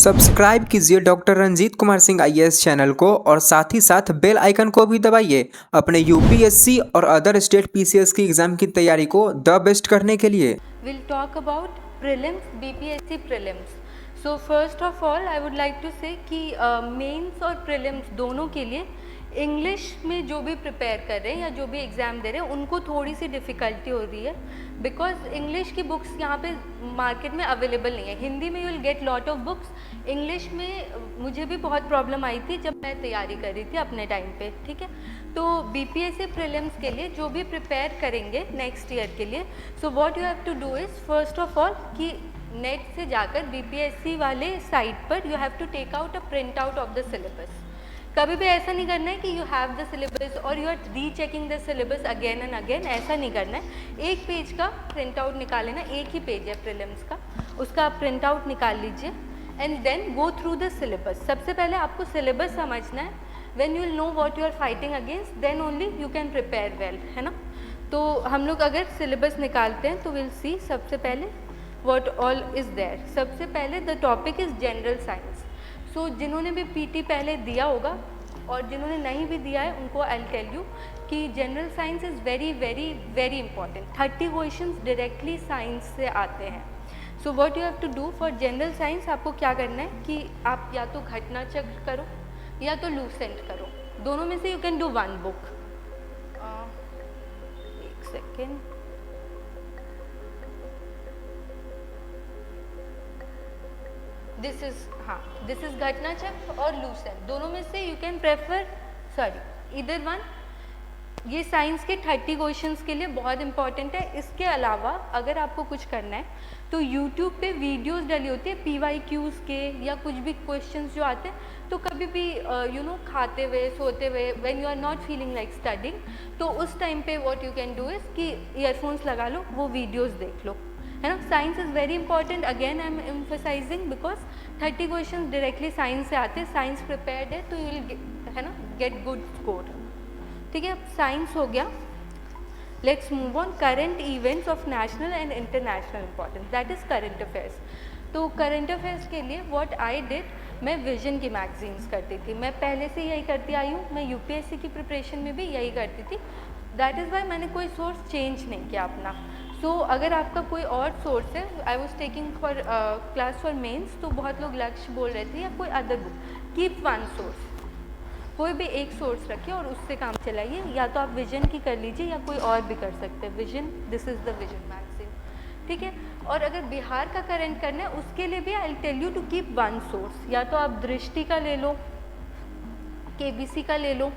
Subscribe कीजिए doctor Ranjit Kumar Singh IAS channel को और साथ ही साथ बेल आइकन को भी दबाइए अपने यूपीएससी और अदर स्टेट पीसीएस की एग्जाम की तैयारी को द बेस्ट करने के लिए। We'll talk about prelims, BPSC prelims. So first of all, I would like to say कि मेंस और प्रीलिम्स दोनों के लिए इंग्लिश में जो भी प्रिपेयर कर रहे हैं या जो भी एग्ज़ाम दे रहे हैं उनको थोड़ी सी डिफ़िकल्टी हो रही है बिकॉज इंग्लिश की बुक्स यहाँ पे मार्केट में अवेलेबल नहीं है। हिंदी में you will get lot of books, English में मुझे भी बहुत प्रॉब्लम आई थी जब मैं तैयारी कर रही थी अपने टाइम पे, ठीक है। तो बीपीएससी प्रीलिम्स के लिए जो भी प्रिपेयर करेंगे नेक्स्ट ईयर के लिए, so what you have to do is first of all कि नेट से जाकर बीपीएससी वाले साइट पर you have to take out a print out of the syllabus. कभी भी ऐसा नहीं करना है कि यू हैव द सिलेबस और you are rechecking the syllabus again and again, ऐसा नहीं करना है। एक पेज का प्रिंट आउट निकाल लेना, एक ही पेज है प्रीलिम्स का, उसका आप प्रिंट आउट निकाल लीजिए and then go through the syllabus. सबसे पहले आपको सिलेबस समझना है। When you will know what you are fighting against then only you can prepare well, है ना। तो हम लोग अगर सिलेबस निकालते हैं तो विल सी सबसे पहले व्हाट ऑल इज़ देयर। सबसे पहले the topic is general science. So जिन्होंने भी पीटी पहले दिया होगा और जिन्होंने नहीं भी दिया है उनको आई विल टेल यू कि general science is very very very important. 30 questions directly science से आते हैं। So what you have to do for general science, आपको क्या करना है कि आप या तो घटना चक्र करो या तो लूसेंट करो, दोनों में से you can do one book. एक सेकेंड, दिस इज घटना चक्र और लूसेंट, दोनों में से यू कैन प्रेफर इधर वन। ये साइंस के 30 क्वेश्चंस के लिए बहुत इंपॉर्टेंट है। इसके अलावा अगर आपको कुछ करना है तो यूट्यूब पे वीडियोस डली होती है PYQs के या कुछ भी क्वेश्चंस जो आते हैं, तो कभी भी खाते हुए सोते हुए when you are not feeling like studying, तो उस टाइम पे what you can do is कि ईयरफोन्स लगा लो, वो वीडियोज़ देख लो, है ना। Science is very important, again I am emphasising because 30 question directly science से आते हैं। साइंस प्रिपेयर्ड है तो यू विल है ना गेट गुड स्कोर, ठीक है। अब साइंस हो गया, let's move on current events of national and international importance, that is current affairs. तो करंट अफेयर्स के लिए व्हाट आई डिड, मैं विजन की मैगजीन्स करती थी, मैं पहले से यही करती आई हूँ, मैं यूपीएससी की प्रिपरेशन में भी यही करती थी। दैट इज़ वाई मैंने कोई सोर्स चेंज नहीं किया अपना। सो अगर आपका कोई और सोर्स है, I was taking for class for mains, तो बहुत लोग लक्ष्य बोल रहे थे या कोई other book, keep one source, कोई भी एक सोर्स रखिए और उससे काम चलाइए। या तो आप विजन की कर लीजिए या कोई और भी कर सकते हैं, vision, this is the vision magazine, ठीक है। और अगर बिहार का करंट करना है उसके लिए भी I will tell you to keep one source, या तो आप दृष्टि का ले लो, केबीसी का ले लो,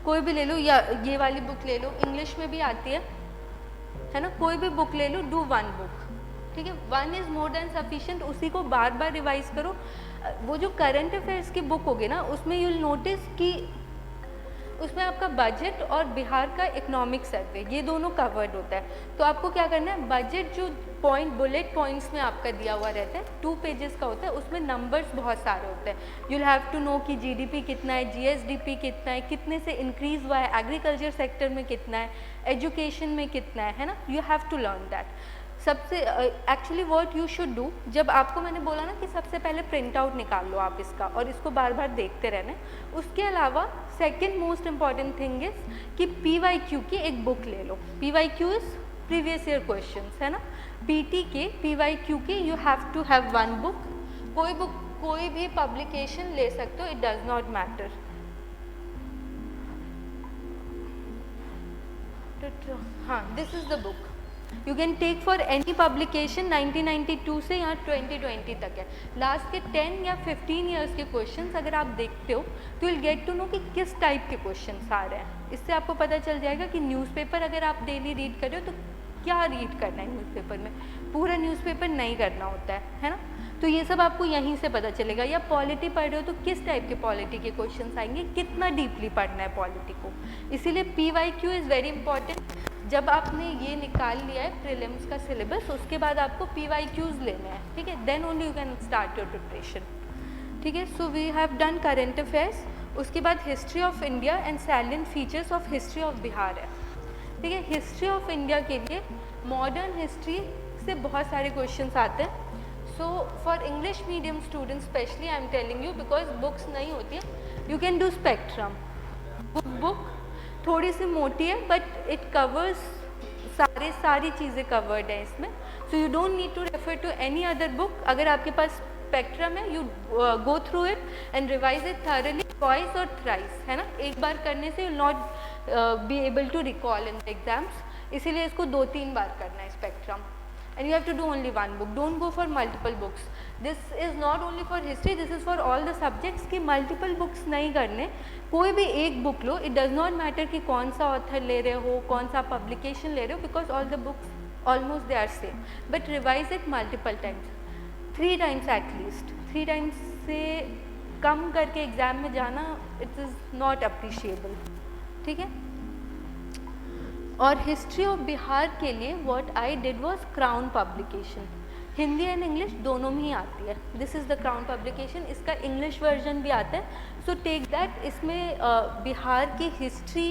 कोई भी ले लो, या ये वाली बुक ले लो, इंग्लिश में भी आती है ना, कोई भी बुक ले लो, डू वन बुक, ठीक है। One is more than sufficient, उसी को बार बार रिवाइज करो। वो जो करंट अफेयर्स की बुक होगी ना, उसमें यू विल नोटिस कि उसमें आपका बजट और बिहार का इकोनॉमिक सर्वे ये दोनों कवर्ड होता है। तो आपको क्या करना है, बजट जो पॉइंट बुलेट पॉइंट्स में आपका दिया हुआ रहता है, 2 पेजेस का होता है, उसमें नंबर्स बहुत सारे होते हैं। You will have to know कि जीडीपी कितना है, जीएसडीपी कितना है, कितने से इंक्रीज हुआ है, एग्रीकल्चर सेक्टर में कितना है, एजुकेशन में कितना है ना, you have to learn that. सबसे actually what you should do, जब आपको मैंने बोला ना कि सबसे पहले प्रिंट आउट निकाल लो आप इसका और इसको बार बार देखते रहना। उसके अलावा second most important thing is कि PYQ की एक बुक ले लो। PYQ is previous year questions, है ना। PT के PYQ के you have to have one book, कोई भी पब्लिकेशन ले सकते हो, इट डज नॉट मैटर। हाँ, this is the book you can take for any publication. 1992 से यहाँ 2020 तक है। लास्ट के 10 या 15 ईयर्स के क्वेश्चंस अगर आप देखते हो तो विल गेट टू नो कि किस टाइप के क्वेश्चंस आ रहे हैं। इससे आपको पता चल जाएगा कि न्यूज़पेपर अगर आप डेली रीड कर रहे हो तो क्या रीड करना है न्यूज़पेपर में, पूरा न्यूज़पेपर नहीं करना होता है ना। तो ये सब आपको यहीं से पता चलेगा। या पॉलिटी पढ़ रहे हो तो किस टाइप के पॉलिटी के क्वेश्चंस आएंगे, कितना डीपली पढ़ना है पॉलिटी को। इसीलिए PYQ इज़ वेरी इंपॉर्टेंट। जब आपने ये निकाल लिया है प्रीलिम्स का सिलेबस, उसके बाद आपको PYQs लेने हैं, ठीक है, then only you can start your preparation, ठीक है। So we have done current affairs. उसके बाद history of India and salient features of history of Bihar है, ठीक है। हिस्ट्री ऑफ इंडिया के लिए मॉडर्न हिस्ट्री से बहुत सारे क्वेश्चंस आते हैं। So for English medium students specially I am telling you, because books नहीं होती है, you can do spectrum. Book थोड़ी सी मोटी है बट इट कवर्स सारी चीज़ें कवर्ड है इसमें, so you don't need to refer to any other book. अगर आपके पास स्पेक्ट्रम है, you go through it and revise it thoroughly twice और थ्राइस, है ना। एक बार करने से you not be able to recall in the exams, इसीलिए इसको 2-3 बार करना है Spectrum. And you have to do only one book, don't go for multiple books. This is not only for history, this is for all the subjects कि multiple books नहीं करने। कोई भी एक book low, it does not matter कि कौन सा author ले रहे हो, कौन सा पब्लिकेशन ले रहे हो, because all the books almost they are same, but revise it multiple times, 3 times at least. 3 times से कम करके एग्ज़ाम में जाना इट इज़ नॉट अप्रिशिएबल, ठीक है। और हिस्ट्री ऑफ बिहार के लिए what I did was Crown publication, Hindi and English दोनों में ही आती है। This is the Crown publication, इसका इंग्लिश वर्जन भी आता है, सो टेक दैट। इसमें बिहार की history,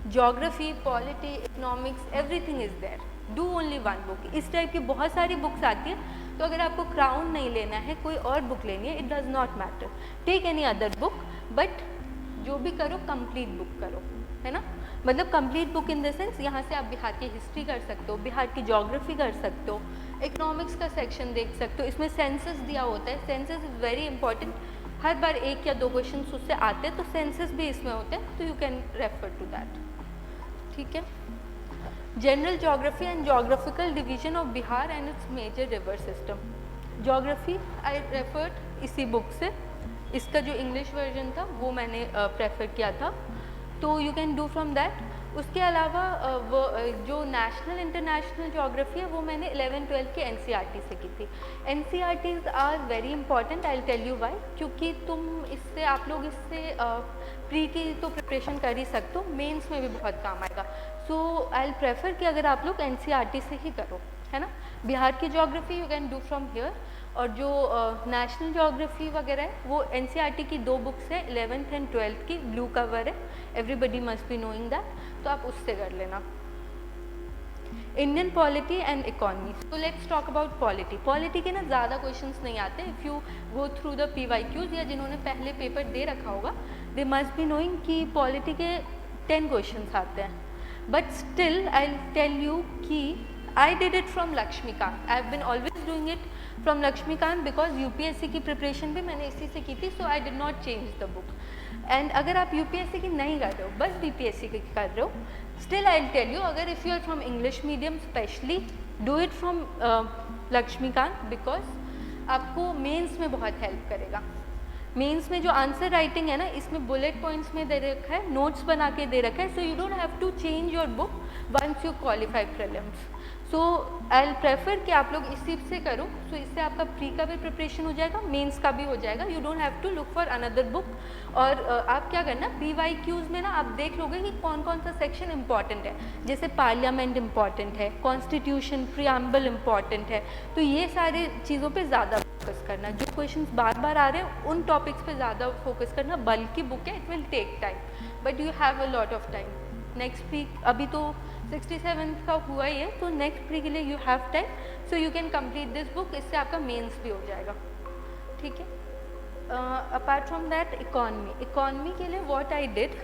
geography, polity, economics, everything is there. Do only one book. इस टाइप की बहुत सारी बुक्स आती है, तो अगर आपको क्राउन नहीं लेना है, कोई और बुक लेनी है, it does not matter, take any other book, but जो भी करो कंप्लीट बुक करो, है ना। मतलब complete book in the sense, यहाँ से आप बिहार की हिस्ट्री कर सकते हो, बिहार की जोग्राफी कर सकते हो, इकोनॉमिक्स का सेक्शन देख सकते हो। इसमें सेंसस दिया होता है, सेंसस इज़ वेरी इंपॉर्टेंट, हर बार 1 या 2 क्वेश्चन उससे आते हैं, तो सेंसस भी इसमें होते हैं, तो you can refer to that, ठीक है। General geography and geographical division of Bihar and its major river system. Geography I referred इसी बुक से, इसका जो इंग्लिश वर्जन था वो मैंने प्रेफर किया था, तो you can do from that. उसके अलावा वो जो नेशनल इंटरनेशनल जोग्राफी है वो मैंने 11-12 के NCERT से की थी। NCERTs are very important, I will tell you why. क्योंकि आप लोग इससे प्री की तो प्रिपरेशन कर ही सकते हो, मेंस में भी बहुत काम आएगा। सो आई विल प्रेफर कि अगर आप लोग NCERT से ही करो, है ना। बिहार की geography you can do from here, और जो नेशनल जोग्राफी वगैरह है वो NCERT की 2 बुक्स है, 11th एंड 12th की, ब्लू कवर है, everybody must be knowing that, तो आप उससे कर लेना। इंडियन पॉलिटी एंड इकोनॉमी, तो let's talk about polity. Polity के ना ज़्यादा क्वेश्चंस नहीं आते, if you go through the PYQs, या जिन्होंने पहले पेपर दे रखा होगा, दे मस्ट बी नोइंग कि पॉलिटी के 10 क्वेश्चंस आते हैं, but still I will tell you कि I did it from Laxmikanth, I have been always doing it from Laxmikanth, because UPSC की प्रिपरेशन भी मैंने इसी से की थी, so I did not change the book. And अगर आप UPSC की नहीं कर रहे हो, बस BPSC की कर रहे हो, still I will tell you, अगर if you are from English medium specially, do it from Laxmikanth, because आपको मेंस में बहुत हेल्प करेगा। मेंस में जो आंसर राइटिंग है ना, इसमें बुलेट पॉइंट्स में दे रखा है, नोट्स बना के दे रखा है, so you don't have to change your book once you qualify prelims. So I will prefer कि आप लोग इसी से करो, सो इससे आपका प्री का भी प्रिपरेशन हो जाएगा, मेंस का भी हो जाएगा, you don't have to look for another book. और आप क्या करना, PYQs में ना आप देख लोगे कि कौन कौन सा सेक्शन इंपॉर्टेंट है, जैसे पार्लियामेंट इंपॉर्टेंट है, कॉन्स्टिट्यूशन, प्रीएम्बल इंपॉर्टेंट है, तो ये सारी चीज़ों पे ज़्यादा फोकस करना। जो क्वेश्चंस बार बार आ रहे हैं उन टॉपिक्स पे ज़्यादा फोकस करना, बल्कि बुक है, it will take time, but you have a lot of time. Next pre अभी तो 67th का हुआ ही है, तो नेक्स्ट प्री के लिए you have time, so you can complete this book, इससे आपका मेंस भी हो जाएगा, ठीक है। अपार्ट फ्रॉम दैट इकोनॉमी के लिए व्हाट आई डिड,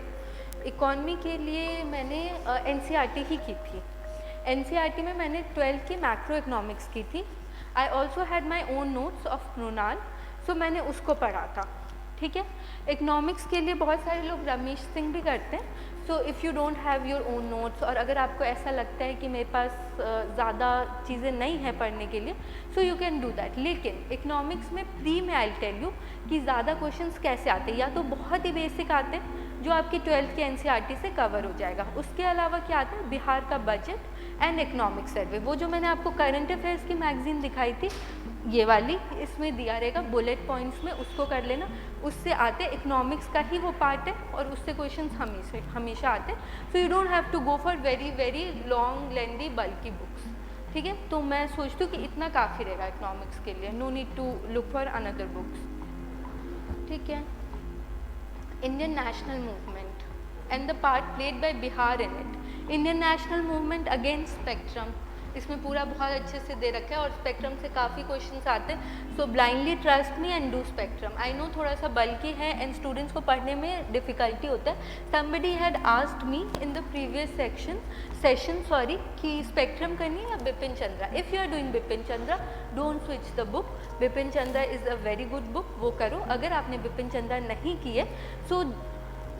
इकोनॉमी के लिए मैंने NCERT ही की थी। NCERT में मैंने 12th की मैक्रो इकोनॉमिक्स की थी। I also had my own notes of Mrinal, so मैंने उसको पढ़ा था, ठीक है। इकोनॉमिक्स के लिए बहुत सारे लोग रमेश सिंह भी करते हैं, so if you don't have your own notes, और अगर आपको ऐसा लगता है कि मेरे पास ज़्यादा चीज़ें नहीं हैं पढ़ने के लिए, सो यू कैन डू दैट। लेकिन इकोनॉमिक्स में प्री में आई टेल यू कि ज़्यादा क्वेश्चंस कैसे आते हैं, या तो बहुत ही बेसिक आते हैं जो आपकी 12th के NCERT से कवर हो जाएगा, उसके अलावा क्या आता है, बिहार का बजट एंड इकोनॉमिक सर्वे, वो जो मैंने आपको करंट अफेयर्स की मैगजीन दिखाई थी, ये वाली, इसमें दिया रहेगा बुलेट पॉइंट्स में, उसको कर लेना, उससे आते इकोनॉमिक्स का ही वो पार्ट है, और उससे क्वेश्चंस हमेशा आते हैं, so you don't have to go for very very long lengthy bulky books, ठीक है। तो मैं सोचती हूँ कि इतना काफ़ी रहेगा इकोनॉमिक्स के लिए, no need to look for another books, ठीक है। Indian national movement and the part played by Bihar in it. Indian national movement against spectrum. इसमें पूरा बहुत अच्छे से दे रखा है और स्पेक्ट्रम से काफ़ी क्वेश्चंस आते हैं। So blindly trust me and do spectrum. I know थोड़ा सा बल्कि है एंड स्टूडेंट्स को पढ़ने में डिफ़िकल्टी होता है। Somebody had asked me in the previous session कि स्पेक्ट्रम करनी है या Bipin Chandra. If you are doing Bipin Chandra, don't switch the book. Bipin Chandra is a very good book, वो करो। अगर आपने बिपिन चंद्रा नहीं की है, so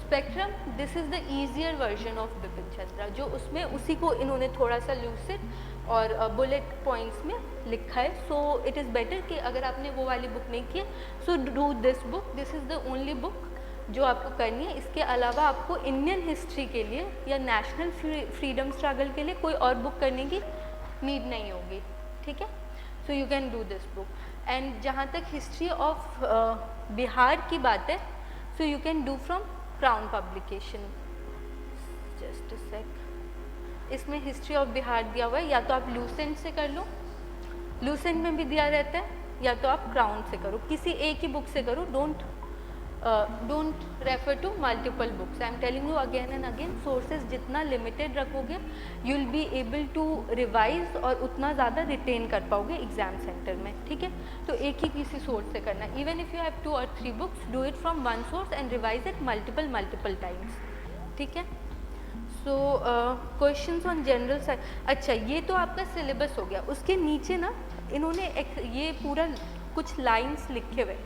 spectrum this is the easier version of Bipin Chandra, जो उसमें उसी को इन्होंने थोड़ा सा लूसिड और बुलेट पॉइंट्स में लिखा है। सो इट इज़ बेटर कि अगर आपने वो वाली बुक नहीं की है, so do this book. This is the only book जो आपको करनी है। इसके अलावा आपको इंडियन हिस्ट्री के लिए या नेशनल फ्रीडम स्ट्रगल के लिए कोई और बुक करने की नीड नहीं होगी, ठीक है। So you can do this book. And जहाँ तक हिस्ट्री ऑफ बिहार की बात है, so you can do from Crown publication. Just a sec. इसमें हिस्ट्री ऑफ बिहार दिया हुआ है, या तो आप लूसेंट से कर लो, लूसेंट में भी दिया रहता है, या तो आप क्राउन से करो। किसी एक ही बुक से करो। Don't refer to multiple books. I am telling you again and again, sources जितना लिमिटेड रखोगे you will be able to revise और उतना ज़्यादा रिटेन कर पाओगे एग्जाम सेंटर में, ठीक है। तो एक ही किसी सोर्स से करना। Even if you have 2 or 3 books, do it from one source and revise it multiple times, ठीक है। सो क्वेश्चंस ऑन जनरल साइंस। अच्छा, ये तो आपका सिलेबस हो गया। उसके नीचे ना इन्होंने ये पूरा कुछ लाइंस लिखे हुए।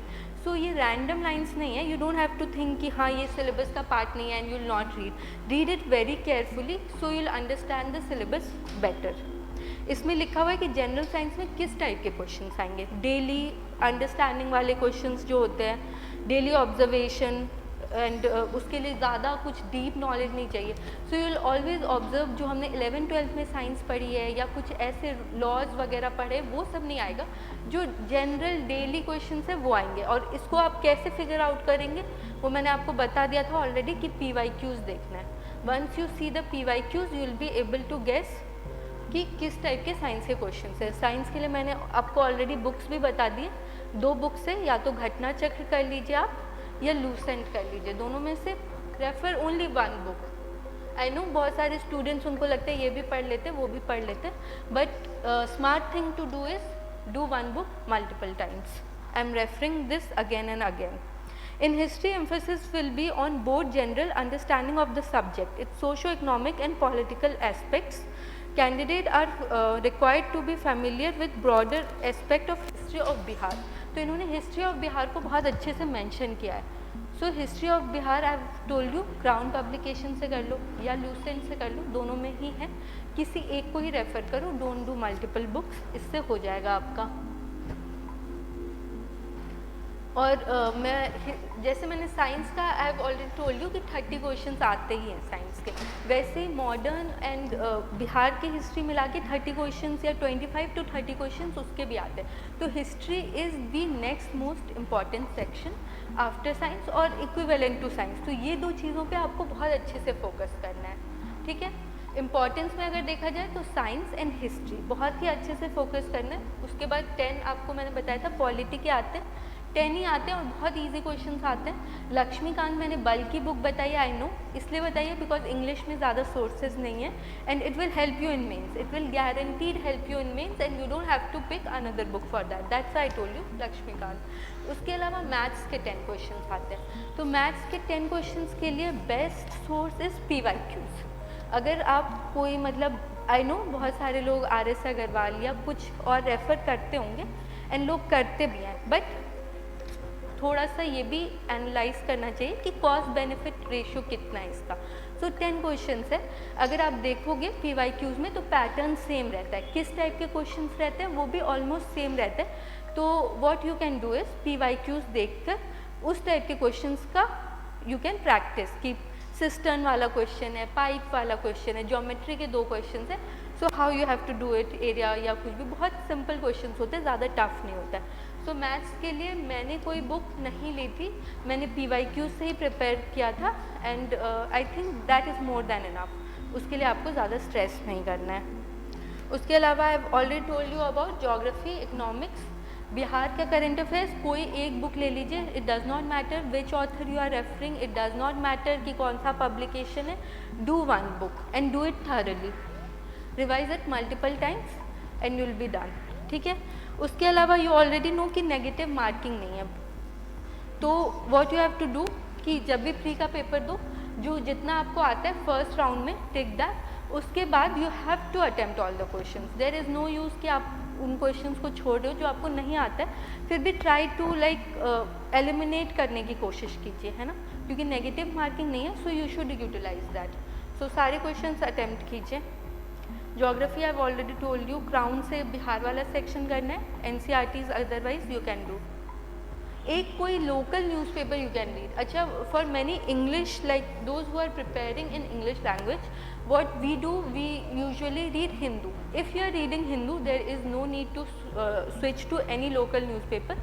सो ये रैंडम लाइंस नहीं है। You don't have to think कि हाँ ये सिलेबस का पार्ट नहीं है and you will not read it very carefully, so you will understand the syllabus better. इसमें लिखा हुआ है कि जनरल साइंस में किस टाइप के क्वेश्चंस आएंगे। डेली अंडरस्टैंडिंग वाले क्वेश्चंस जो होते हैं, डेली ऑब्जर्वेशन, एंड उसके लिए ज़्यादा कुछ डीप नॉलेज नहीं चाहिए। सो यू विल ऑलवेज ऑब्जर्व। जो हमने 11th-12th में साइंस पढ़ी है या कुछ ऐसे लॉज वगैरह पढ़े, वो सब नहीं आएगा। जो जनरल डेली क्वेश्चंस है वो आएंगे। और इसको आप कैसे फिगर आउट करेंगे वो मैंने आपको बता दिया था ऑलरेडी कि PYQs देखना है। Once you see the PYQs you will be able to guess कि किस टाइप के साइंस के क्वेश्चंस है। साइंस के लिए मैंने आपको ऑलरेडी बुक्स भी बता दिए। 2 बुक्स है, या तो घटना चक्र कर लीजिए आप या लूसेंट कर लीजिए। दोनों में से refer only 1 book. I know बहुत सारे स्टूडेंट्स उनको लगता है ये भी पढ़ लेते वो भी पढ़ लेते, but smart thing to do is do 1 book multiple times. I am referring this again and again. In history, emphasis will be on both general understanding of the subject, its socio-economic and political aspects. Candidates are required to be familiar with broader aspect of history of Bihar. तो इन्होंने history of Bihar को बहुत अच्छे से mention किया है। So history of Bihar I told you crown publication से कर लो या लूसेंट से कर लो, दोनों में ही है। किसी एक को ही रेफर करो, डोंट डू मल्टीपल बुक्स, इससे हो जाएगा आपका। और जैसे मैंने साइंस का आई हैव ऑलरेडी टोल्ड यू कि 30 क्वेश्चंस आते ही हैं साइंस के। वैसे ही मॉडर्न एंड बिहार की हिस्ट्री मिला के 30 क्वेश्चंस या 25 to 30 क्वेश्चंस उसके भी आते हैं। तो history is the next most important section after science और इक्विवेलेंट टू साइंस। तो ये 2 चीज़ों पे आपको बहुत अच्छे से फोकस करना है, ठीक है। इम्पॉर्टेंस में अगर देखा जाए तो साइंस एंड हिस्ट्री बहुत ही अच्छे से फोकस करना है। उसके बाद 10 आपको मैंने बताया था पॉलिटी के आते हैं, 10 ही आते हैं और बहुत इजी क्वेश्चंस आते हैं। लक्ष्मीकांत मैंने बल्कि बुक बताई, आई नो, इसलिए बताइए बिकॉज इंग्लिश में ज़्यादा सोर्सेज नहीं है and it will help you in mains. It will guaranteed help you in mains and you don't have to pick another book for that. That's I told you Laxmikanth. उसके अलावा maths के 10 questions आते हैं। तो maths के 10 questions के लिए best source is PYQs। अगर आप कोई मतलब आई नो बहुत सारे लोग RS अग्रवाल या कुछ और रेफ़र करते होंगे एंड लोग करते भी हैं, बट थोड़ा सा ये भी एनालाइज करना चाहिए कि कॉस्ट बेनिफिट रेशियो कितना है इसका। सो 10 क्वेश्चंस है। अगर आप देखोगे PYQs में तो पैटर्न सेम रहता है, किस टाइप के क्वेश्चंस रहते हैं वो भी ऑलमोस्ट सेम रहता है। तो what you can do is PYQs देखकर उस टाइप के क्वेश्चंस का यू कैन प्रैक्टिस कि सिस्टर्न वाला क्वेश्चन है, पाइप वाला क्वेश्चन है, ज्योमेट्री के 2 क्वेश्चन है, so how you have to do it, area या कुछ भी, बहुत सिंपल क्वेश्चंस होते हैं, ज़्यादा टफ नहीं होता है। सो मैथ्स के लिए मैंने कोई बुक नहीं ली थी, मैंने PYQ से ही प्रिपेयर किया था and I think that is more than enough. उसके लिए आपको ज़्यादा स्ट्रेस नहीं करना है। उसके अलावा I have already told you about geography, economics, Bihar का करंट अफेयर्स। कोई एक बुक ले लीजिए, it does not matter which author you are referring, it does not matter कि कौन सा पब्लिकेशन है, do 1 book and do it thoroughly. Revise it multiple times and you will be done, ठीक है। उसके अलावा यू ऑलरेडी नो कि negative marking नहीं है, तो what you have to do कि जब भी प्री का पेपर दो, जो जितना आपको आता है फर्स्ट राउंड में टिक दैट, उसके बाद you have to attempt all the questions. There is no use कि आप उन क्वेश्चंस को छोड़ रहे हो जो आपको नहीं आता है, फिर भी ट्राई टू एलिमिनेट करने की कोशिश कीजिए, है ना, क्योंकि नेगेटिव मार्किंग नहीं है, so you should utilize that. So सारे क्वेश्चंस अटेम्प्ट कीजिए। Geography I have already told you, Crown से बिहार वाला सेक्शन करना है, NCERTs otherwise you can do. एक कोई local newspaper you can read. अच्छा, for many English like those who are preparing in English language, what we do, we usually read Hindu. If you are reading Hindu, there is no need to switch to any local newspaper,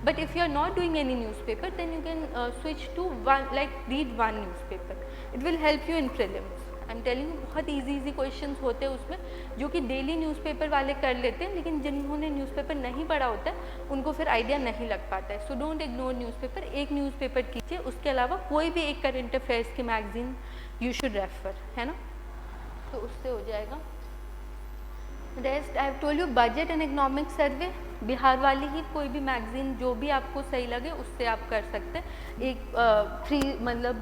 but if you are not doing any newspaper, then you can switch to one, like read one newspaper. It will help you in prelims. I'm telling you, बहुत easy questions होते हैं उसमें, जो कि daily newspaper वाले कर लेते हैं, लेकिन जिन्होंने न्यूज़पेपर नहीं पढ़ा होता है उनको फिर आइडिया नहीं लग पाता है। सो डोंट इग्नोर न्यूज़पेपर, एक न्यूज़पेपर कीजिए, उसके अलावा कोई भी एक करंट अफेयर्स की मैगजीन यू शुड रेफर, है ना, तो उससे हो जाएगा। Rest I have told you, budget and economic survey, Bihar वाली ही कोई भी मैगजीन जो भी आपको सही लगे उससे आप कर सकते हैं। एक फ्री मतलब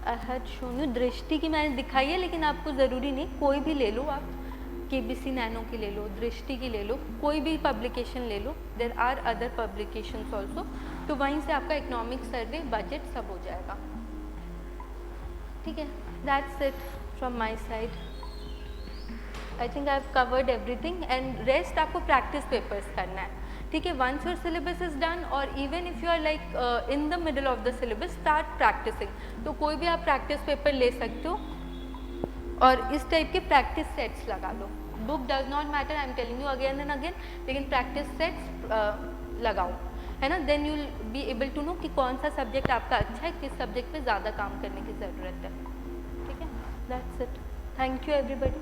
आई हैड शोन यू दृष्टि की मैंने दिखाई है, लेकिन आपको ज़रूरी नहीं, कोई भी ले लो आप, केबीसी नैनो की ले लो, दृष्टि की ले लो, कोई भी पब्लिकेशन ले लो, there are other publications also, तो वहीं से आपका इकोनॉमिक सर्वे बजट सब हो जाएगा, ठीक है। That's it from my side. I think I have covered everything and rest आपको practice papers करना है, ठीक है। Once your syllabus is done or even if you are like in the middle of the syllabus, start practicing. तो कोई भी आप practice paper ले सकते हो और इस टाइप के practice sets लगा लो। Book does not matter, I am telling you again and again, लेकिन practice sets लगाओ, है ना। Then you will be able to know कि कौन सा subject आपका अच्छा है, किस subject पे ज़्यादा काम करने की ज़रूरत है, ठीक है। That's it. Thank you everybody.